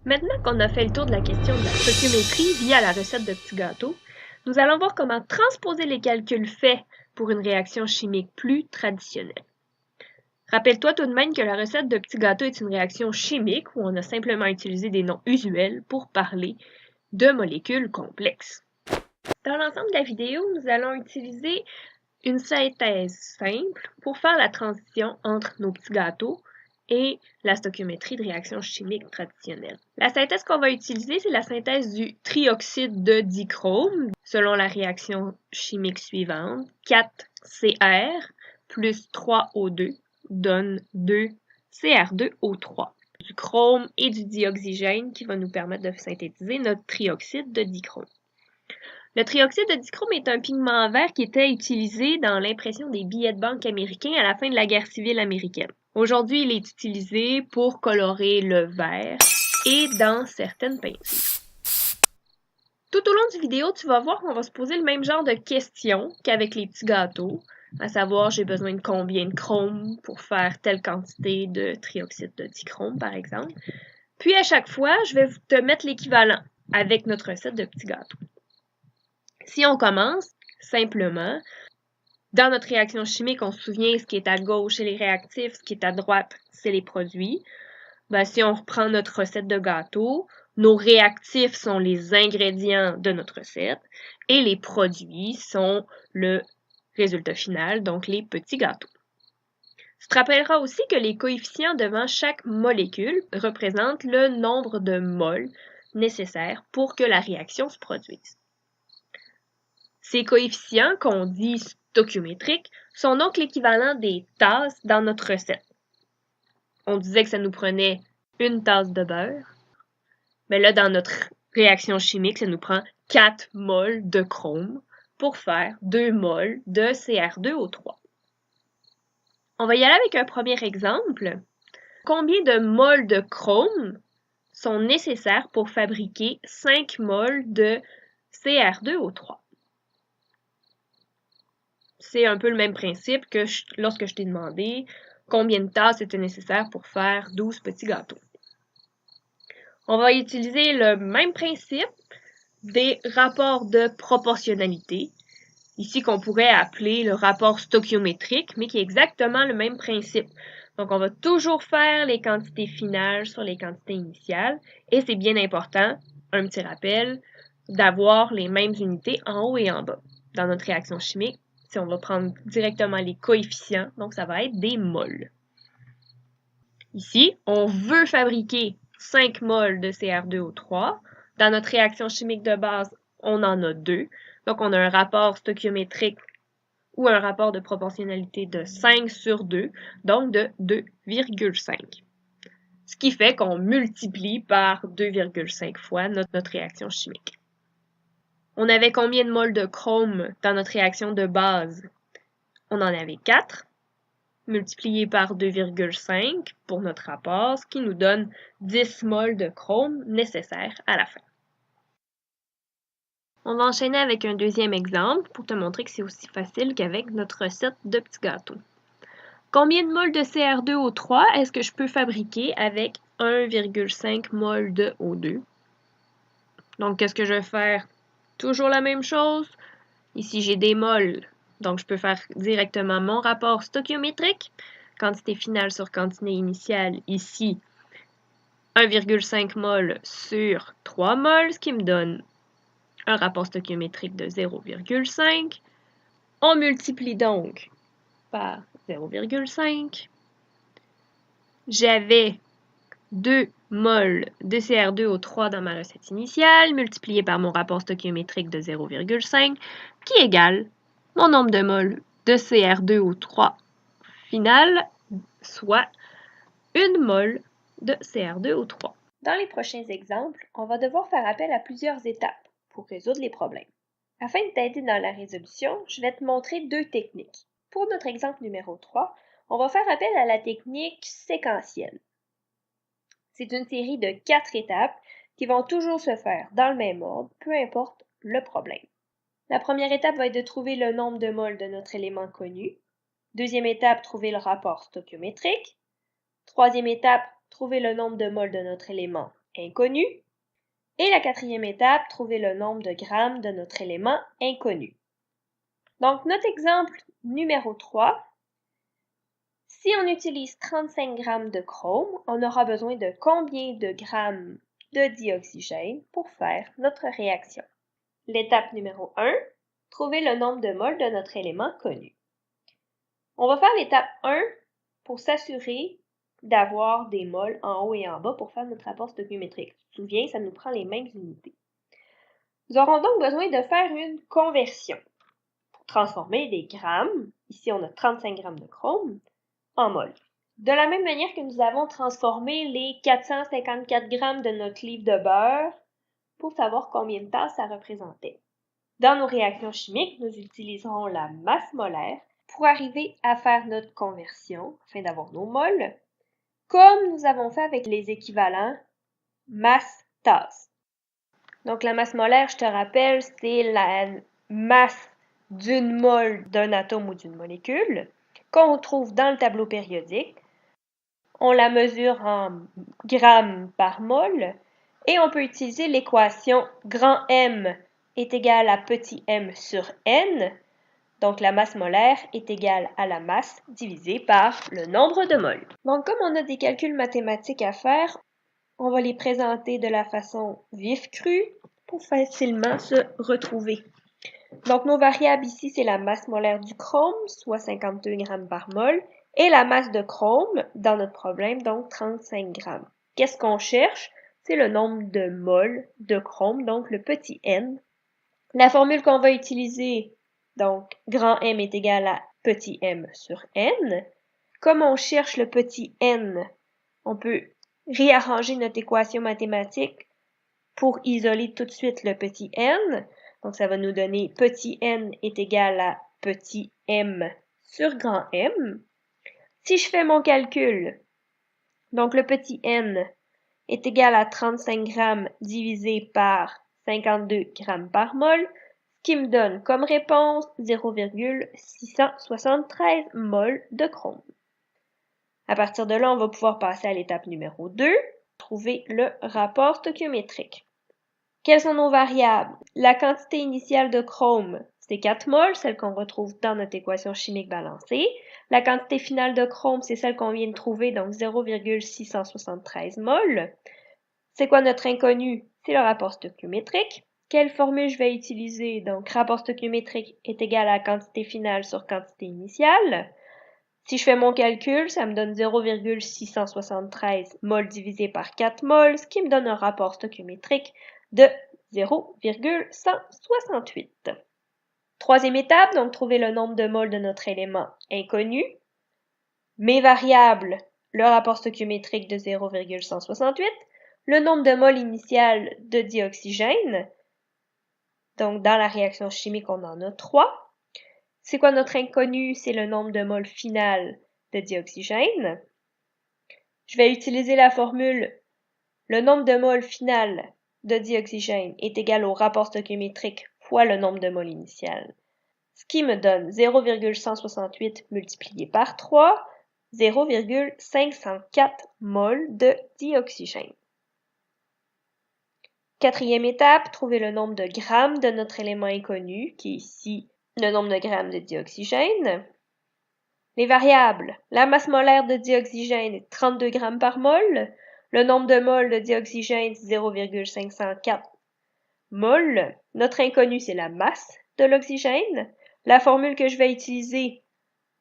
Maintenant qu'on a fait le tour de la question de la stoichiométrie via la recette de petits gâteaux, nous allons voir comment transposer les calculs faits pour une réaction chimique plus traditionnelle. Rappelle-toi tout de même que la recette de petits gâteaux est une réaction chimique où on a simplement utilisé des noms usuels pour parler de molécules complexes. Dans l'ensemble de la vidéo, nous allons utiliser une synthèse simple pour faire la transition entre nos petits gâteaux et la stoichiométrie de réaction chimique traditionnelle. La synthèse qu'on va utiliser, c'est la synthèse du trioxyde de dichrome selon la réaction chimique suivante. 4Cr plus 3O2 donne 2Cr2O3. Du chrome et du dioxygène qui va nous permettre de synthétiser notre trioxyde de dichrome. Le trioxyde de dichrome est un pigment vert qui était utilisé dans l'impression des billets de banque américains à la fin de la guerre civile américaine. Aujourd'hui, il est utilisé pour colorer le vert et dans certaines peintures. Tout au long du vidéo, tu vas voir qu'on va se poser le même genre de questions qu'avec les petits gâteaux, à savoir j'ai besoin de combien de chrome pour faire telle quantité de trioxyde de dichrome, par exemple. Puis à chaque fois, je vais te mettre l'équivalent avec notre recette de petits gâteaux. Si on commence, simplement, dans notre réaction chimique, on se souvient ce qui est à gauche, c'est les réactifs, ce qui est à droite, c'est les produits. Ben, si on reprend notre recette de gâteau, nos réactifs sont les ingrédients de notre recette et les produits sont le résultat final, donc les petits gâteaux. Tu te rappelleras aussi que les coefficients devant chaque molécule représentent le nombre de moles nécessaires pour que la réaction se produise. Ces coefficients, qu'on dit stoichiométriques, sont donc l'équivalent des tasses dans notre recette. On disait que ça nous prenait une tasse de beurre, mais là, dans notre réaction chimique, ça nous prend 4 moles de chrome pour faire 2 moles de Cr2O3. On va y aller avec un premier exemple. Combien de moles de chrome sont nécessaires pour fabriquer 5 moles de Cr2O3? C'est un peu le même principe que lorsque je t'ai demandé combien de tasses était nécessaire pour faire 12 petits gâteaux. On va utiliser le même principe des rapports de proportionnalité, ici qu'on pourrait appeler le rapport stoichiométrique, mais qui est exactement le même principe. Donc, on va toujours faire les quantités finales sur les quantités initiales, et c'est bien important, un petit rappel, d'avoir les mêmes unités en haut et en bas. Dans notre réaction chimique, si on va prendre directement les coefficients, donc ça va être des moles. Ici, on veut fabriquer 5 moles de Cr2O3. Dans notre réaction chimique de base, on en a 2. Donc, on a un rapport stoichiométrique ou un rapport de proportionnalité de 5 sur 2, donc de 2,5. Ce qui fait qu'on multiplie par 2,5 fois notre réaction chimique. On avait combien de moles de chrome dans notre réaction de base? On en avait 4, multiplié par 2,5 pour notre rapport, ce qui nous donne 10 moles de chrome nécessaires à la fin. On va enchaîner avec un deuxième exemple pour te montrer que c'est aussi facile qu'avec notre recette de petits gâteaux. Combien de moles de Cr2O3 est-ce que je peux fabriquer avec 1,5 mol de O2? Donc, qu'est-ce que je vais faire? Toujours la même chose. Ici, j'ai des moles, donc je peux faire directement mon rapport stoichiométrique. Quantité finale sur quantité initiale, ici, 1,5 mol sur 3 mols, ce qui me donne un rapport stoichiométrique de 0,5. On multiplie donc par 0,5. J'avais 2 mols de Cr2O3 dans ma recette initiale, multiplié par mon rapport stoichiométrique de 0,5, qui égale mon nombre de mols de Cr2O3 final, soit 1 mol de Cr2O3. Dans les prochains exemples, on va devoir faire appel à plusieurs étapes pour résoudre les problèmes. Afin de t'aider dans la résolution, je vais te montrer 2 techniques. Pour notre exemple numéro 3, on va faire appel à la technique séquentielle. C'est une série de 4 étapes qui vont toujours se faire dans le même ordre, peu importe le problème. La première étape va être de trouver le nombre de moles de notre élément connu. Deuxième étape, trouver le rapport stoichiométrique. Troisième étape, trouver le nombre de moles de notre élément inconnu. Et la quatrième étape, trouver le nombre de grammes de notre élément inconnu. Donc, notre exemple numéro 3, si on utilise 35 grammes de chrome, on aura besoin de combien de grammes de dioxygène pour faire notre réaction? L'étape numéro 1, trouver le nombre de moles de notre élément connu. On va faire l'étape 1 pour s'assurer d'avoir des moles en haut et en bas pour faire notre rapport stoichiométrique. Tu te souviens, ça nous prend les mêmes unités. Nous aurons donc besoin de faire une conversion pour transformer des grammes, ici on a 35 grammes de chrome, en moles. De la même manière que nous avons transformé les 454 grammes de notre livre de beurre pour savoir combien de tasses ça représentait. Dans nos réactions chimiques, nous utiliserons la masse molaire pour arriver à faire notre conversion afin d'avoir nos moles, comme nous avons fait avec les équivalents masse-tasse. Donc la masse molaire, je te rappelle, c'est la masse d'une mole d'un atome ou d'une molécule qu'on trouve dans le tableau périodique. On la mesure en grammes par mole et on peut utiliser l'équation grand M est égal à petit m sur n. Donc la masse molaire est égale à la masse divisée par le nombre de moles. Donc comme on a des calculs mathématiques à faire, on va les présenter de la façon vif-crue pour facilement se retrouver. Donc nos variables ici, c'est la masse molaire du chrome, soit 52 grammes par mol, et la masse de chrome dans notre problème, donc 35 grammes. Qu'est-ce qu'on cherche? C'est le nombre de moles de chrome, donc le petit n. La formule qu'on va utiliser, donc grand M est égal à petit m sur n. Comme on cherche le petit n, on peut réarranger notre équation mathématique pour isoler tout de suite le petit n. Donc, ça va nous donner petit n est égal à petit m sur grand M. Si je fais mon calcul, donc le petit n est égal à 35 grammes divisé par 52 grammes par mol, ce qui me donne comme réponse 0,673 mol de chrome. À partir de là, on va pouvoir passer à l'étape numéro 2, trouver le rapport stoichiométrique. Quelles sont nos variables? La quantité initiale de chrome, c'est 4 moles, celle qu'on retrouve dans notre équation chimique balancée. La quantité finale de chrome, c'est celle qu'on vient de trouver, donc 0,673 moles. C'est quoi notre inconnu? C'est le rapport stoichiométrique. Quelle formule je vais utiliser? Donc, rapport stoichiométrique est égal à quantité finale sur quantité initiale. Si je fais mon calcul, ça me donne 0,673 moles divisé par 4 moles, ce qui me donne un rapport stoichiométrique de 0,168. Troisième étape, donc trouver le nombre de moles de notre élément inconnu. Mes variables, le rapport stoichiométrique de 0,168, le nombre de moles initial de dioxygène. Donc dans la réaction chimique, on en a 3. C'est quoi notre inconnu? C'est le nombre de moles final de dioxygène. Je vais utiliser la formule le nombre de moles final de dioxygène est égal au rapport stoichiométrique fois le nombre de moles initial, ce qui me donne 0,168 multiplié par 3, 0,504 moles de dioxygène. Quatrième étape, trouver le nombre de grammes de notre élément inconnu, qui est ici le nombre de grammes de dioxygène. Les variables, la masse molaire de dioxygène est 32 grammes par mol, le nombre de moles de dioxygène 0,504 mol. Notre inconnu, c'est la masse de l'oxygène. La formule que je vais utiliser,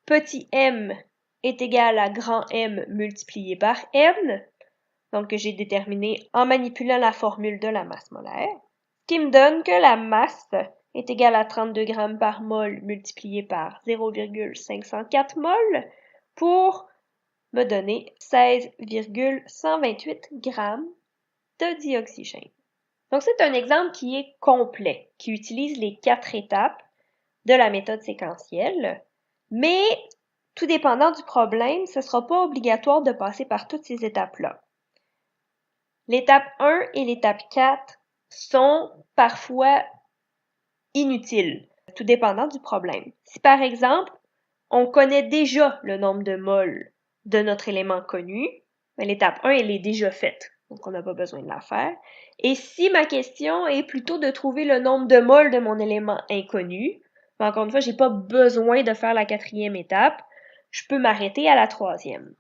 petit m est égal à grand M multiplié par n, donc que j'ai déterminé en manipulant la formule de la masse molaire, ce qui me donne que la masse est égale à 32 grammes par mol multiplié par 0,504 mol pour me donner 16,128 grammes de dioxygène. Donc, c'est un exemple qui est complet, qui utilise les 4 étapes de la méthode séquentielle, mais tout dépendant du problème, ce ne sera pas obligatoire de passer par toutes ces étapes-là. L'étape 1 et l'étape 4 sont parfois inutiles, tout dépendant du problème. Si par exemple, on connaît déjà le nombre de moles de notre élément connu, l'étape 1 elle est déjà faite. Donc, on n'a pas besoin de la faire. Et si ma question est plutôt de trouver le nombre de moles de mon élément inconnu, encore une fois, j'ai pas besoin de faire la 4e étape, je peux m'arrêter à la 3e.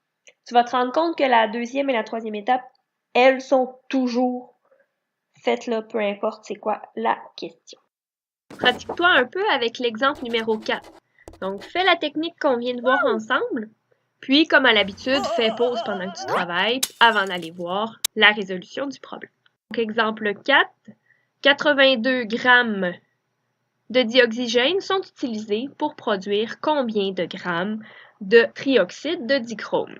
Tu vas te rendre compte que la 2e et la 3e étape, elles sont toujours faites là, peu importe c'est quoi la question. Pratique-toi un peu avec l'exemple numéro 4. Donc, fais la technique qu'on vient de voir ensemble. Puis, comme à l'habitude, fais pause pendant que tu travailles avant d'aller voir la résolution du problème. Donc, exemple 4, 82 grammes de dioxygène sont utilisés pour produire combien de grammes de trioxyde de dichrome?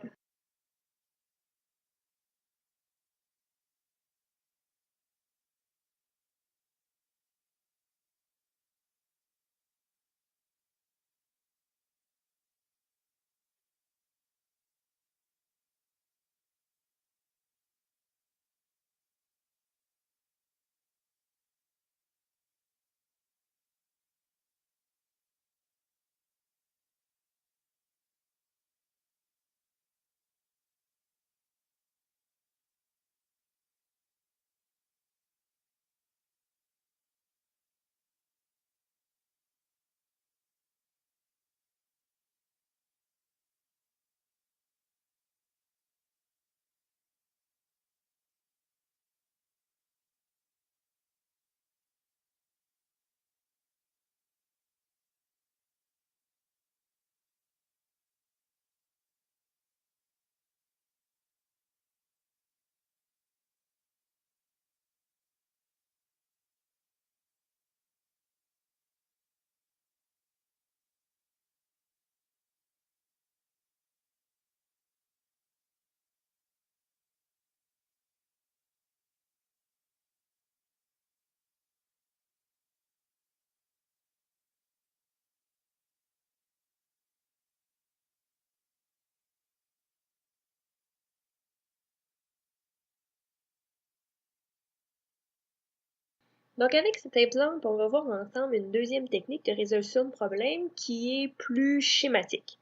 Donc, avec cet exemple, on va voir ensemble une deuxième technique de résolution de problème qui est plus schématique.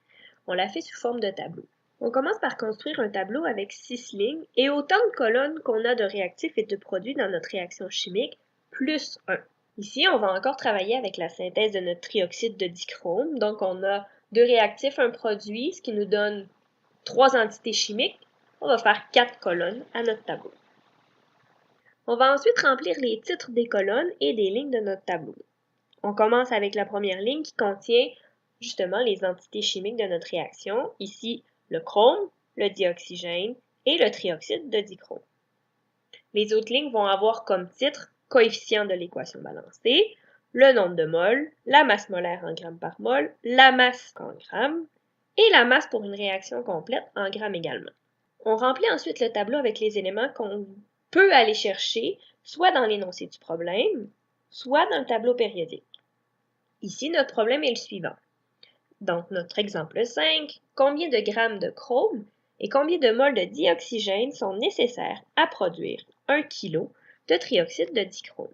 On la fait sous forme de tableau. On commence par construire un tableau avec 6 lignes et autant de colonnes qu'on a de réactifs et de produits dans notre réaction chimique, plus 1. Ici, on va encore travailler avec la synthèse de notre trioxyde de dichrome. Donc, on a 2 réactifs, un produit, ce qui nous donne 3 entités chimiques. On va faire 4 colonnes à notre tableau. On va ensuite remplir les titres des colonnes et des lignes de notre tableau. On commence avec la première ligne qui contient justement les entités chimiques de notre réaction, ici le chrome, le dioxygène et le trioxyde de dichrome. Les autres lignes vont avoir comme titre coefficient de l'équation balancée, le nombre de moles, la masse molaire en grammes par mol, la masse en grammes et la masse pour une réaction complète en grammes également. On remplit ensuite le tableau avec les éléments qu'on peut aller chercher, soit dans l'énoncé du problème, soit dans le tableau périodique. Ici, notre problème est le suivant. Donc, notre exemple 5, combien de grammes de chrome et combien de moles de dioxygène sont nécessaires à produire 1 kg de trioxyde de dichrome?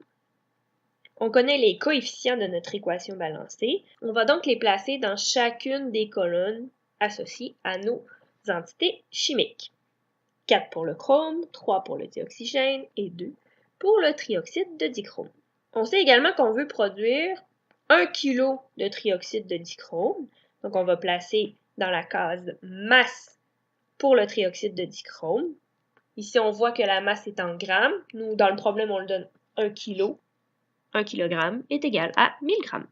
On connaît les coefficients de notre équation balancée. On va donc les placer dans chacune des colonnes associées à nos entités chimiques. 4 pour le chrome, 3 pour le dioxygène et 2 pour le trioxyde de dichrome. On sait également qu'on veut produire 1 kg de trioxyde de dichrome. Donc, on va placer dans la case masse pour le trioxyde de dichrome. Ici, on voit que la masse est en grammes. Nous, dans le problème, on le donne 1 kg. 1 kg est égal à 1000 grammes.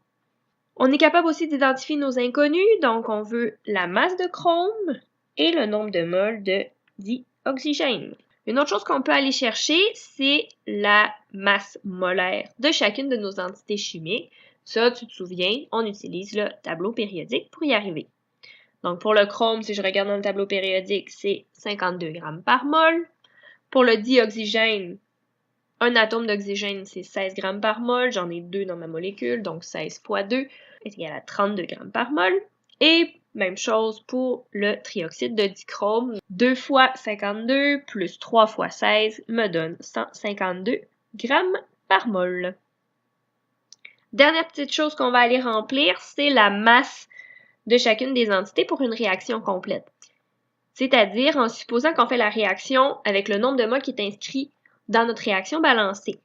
On est capable aussi d'identifier nos inconnus. Donc, on veut la masse de chrome et le nombre de moles de dioxygène. Une autre chose qu'on peut aller chercher, c'est la masse molaire de chacune de nos entités chimiques. Ça, tu te souviens, on utilise le tableau périodique pour y arriver. Donc, pour le chrome, si je regarde dans le tableau périodique, c'est 52 grammes par mol. Pour le dioxygène, un atome d'oxygène, c'est 16 grammes par mol. J'en ai 2 dans ma molécule, donc 16 fois 2 est égal à 32 grammes par mol. Et même chose pour le trioxyde de dichrome. 2 fois 52 plus 3 fois 16 me donne 152 grammes par mol. Dernière petite chose qu'on va aller remplir, c'est la masse de chacune des entités pour une réaction complète. c'est-à-dire en supposant qu'on fait la réaction avec le nombre de moles qui est inscrit dans notre réaction balancée.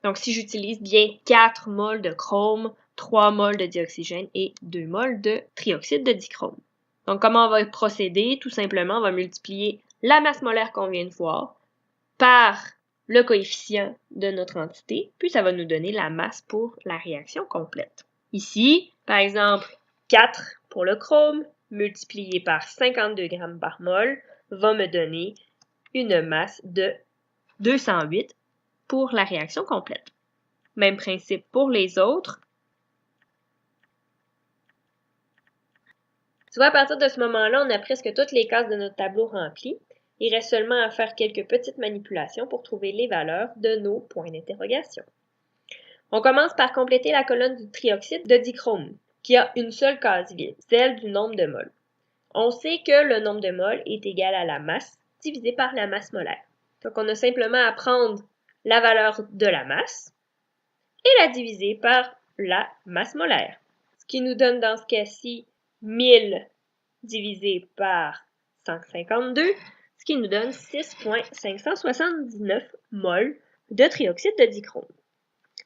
Donc, si j'utilise bien 4 moles de chrome, 3 moles de dioxygène et 2 moles de trioxyde de dichrome. Donc, comment on va procéder? Tout simplement, on va multiplier la masse molaire qu'on vient de voir par le coefficient de notre entité, puis ça va nous donner la masse pour la réaction complète. Ici, par exemple, 4 pour le chrome multiplié par 52 g par mol va me donner une masse de 208 pour la réaction complète. Même principe pour les autres. Tu vois, à partir de ce moment-là, on a presque toutes les cases de notre tableau remplies. Il reste seulement à faire quelques petites manipulations pour trouver les valeurs de nos points d'interrogation. On commence par compléter la colonne du trioxyde de dichrome, qui a une seule case vide, celle du nombre de moles. On sait que le nombre de moles est égal à la masse divisé par la masse molaire. Donc, on a simplement à prendre la valeur de la masse et la diviser par la masse molaire. Ce qui nous donne dans ce cas-ci 1000 divisé par 152, ce qui nous donne 6,579 moles de trioxyde de dichrome.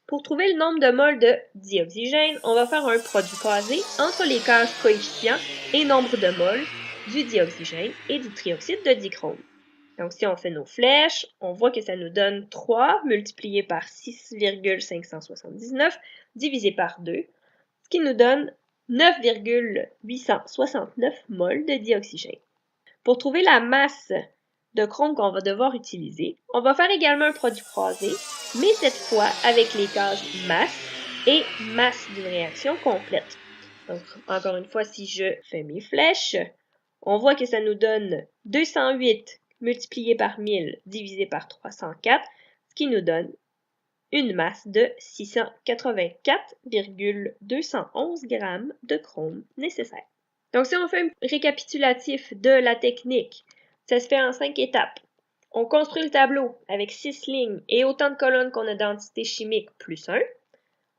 Pour trouver le nombre de moles de dioxygène, on va faire un produit croisé entre les cases coefficient et nombre de moles du dioxygène et du trioxyde de dichrome. Donc, si on fait nos flèches, on voit que ça nous donne 3 multiplié par 6,579 divisé par 2, ce qui nous donne 9,869 moles de dioxygène. Pour trouver la masse de chrome qu'on va devoir utiliser, on va faire également un produit croisé, mais cette fois avec les cases masse et masse d'une réaction complète. Donc, encore une fois, si je fais mes flèches, on voit que ça nous donne 208 multiplié par 1000 divisé par 304, ce qui nous donne une masse de 684,211 g de chrome nécessaire. Donc, si on fait un récapitulatif de la technique, ça se fait en 5 étapes. On construit le tableau avec 6 lignes et autant de colonnes qu'on a d'entités chimiques plus 1.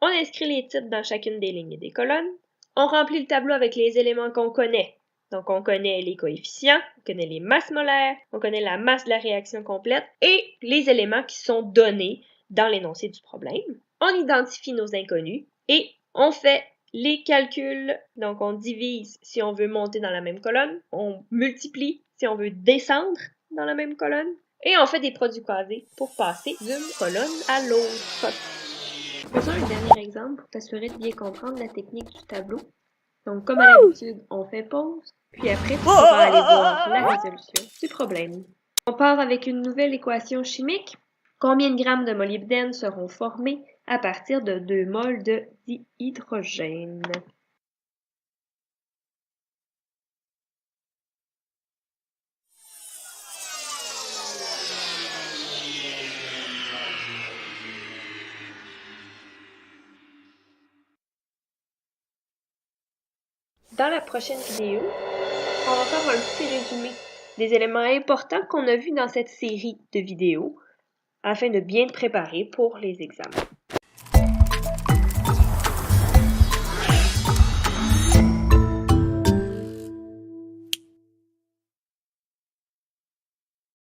On inscrit les titres dans chacune des lignes et des colonnes. On remplit le tableau avec les éléments qu'on connaît. Donc, on connaît les coefficients, on connaît les masses molaires, on connaît la masse de la réaction complète et les éléments qui sont donnés dans l'énoncé du problème. On identifie nos inconnus et on fait les calculs. Donc, on divise si on veut monter dans la même colonne, on multiplie si on veut descendre dans la même colonne et on fait des produits croisés pour passer d'une colonne à l'autre. Faisons un dernier exemple pour t'assurer de bien comprendre la technique du tableau. Donc, comme à l'habitude, on fait pause, puis après, tu pourras aller voir la résolution du problème. On part avec une nouvelle équation chimique. Combien de grammes de molybdène seront formés à partir de 2 moles de dihydrogène? Dans la prochaine vidéo, on va faire un petit résumé des éléments importants qu'on a vus dans cette série de vidéos afin de bien te préparer pour les examens.